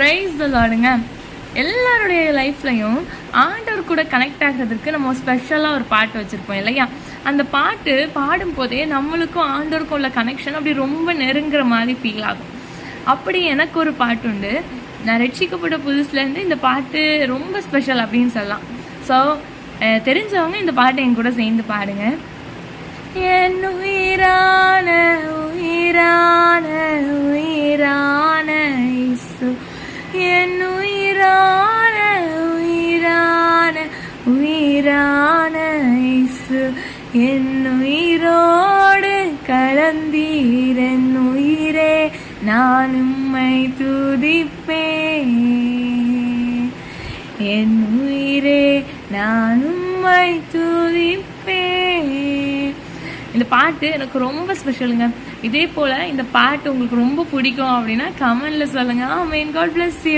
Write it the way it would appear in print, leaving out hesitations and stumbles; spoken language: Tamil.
Praise the லார்டுங்க. எல்லாருடைய லைஃப்லையும் ஆண்டவர் கூட கனெக்ட் ஆகிறதுக்கு நம்ம ஸ்பெஷலாக ஒரு பாட்டு வச்சுருப்போம் இல்லையா? அந்த பாட்டு பாடும்போதே நம்மளுக்கும் ஆண்டவருக்கும் உள்ள கனெக்ஷன் அப்படி ரொம்ப நெருங்குற மாதிரி ஃபீல் ஆகும். அப்படி எனக்கு ஒரு பாட்டு உண்டு. நான் ரட்சிக்கப்பட்ட புதுசுலேருந்து இந்த பாட்டு ரொம்ப ஸ்பெஷல் அப்படின்னு சொல்லலாம். ஸோ தெரிஞ்சவங்க இந்த பாட்டை என் கூட சேர்ந்து பாடுங்க. என் உயிரான உயிரான உயிரான இயேசு, என் உயிரான உயிரான உயிரான இயேசு, என் உயிரோடு கலந்தீர் என் உயிரே, நான் உம்மை துதிப்பேன். என் உயிரே நான் உம்மை துதிப்பேன். இந்த பாட்டு எனக்கு ரொம்ப ஸ்பெஷலுங்க. இதே போல் இந்த பாட்டு உங்களுக்கு ரொம்ப பிடிக்கும் அப்படின்னா கமெண்ட்ல சொல்லுங்க. ஆமென். God bless you.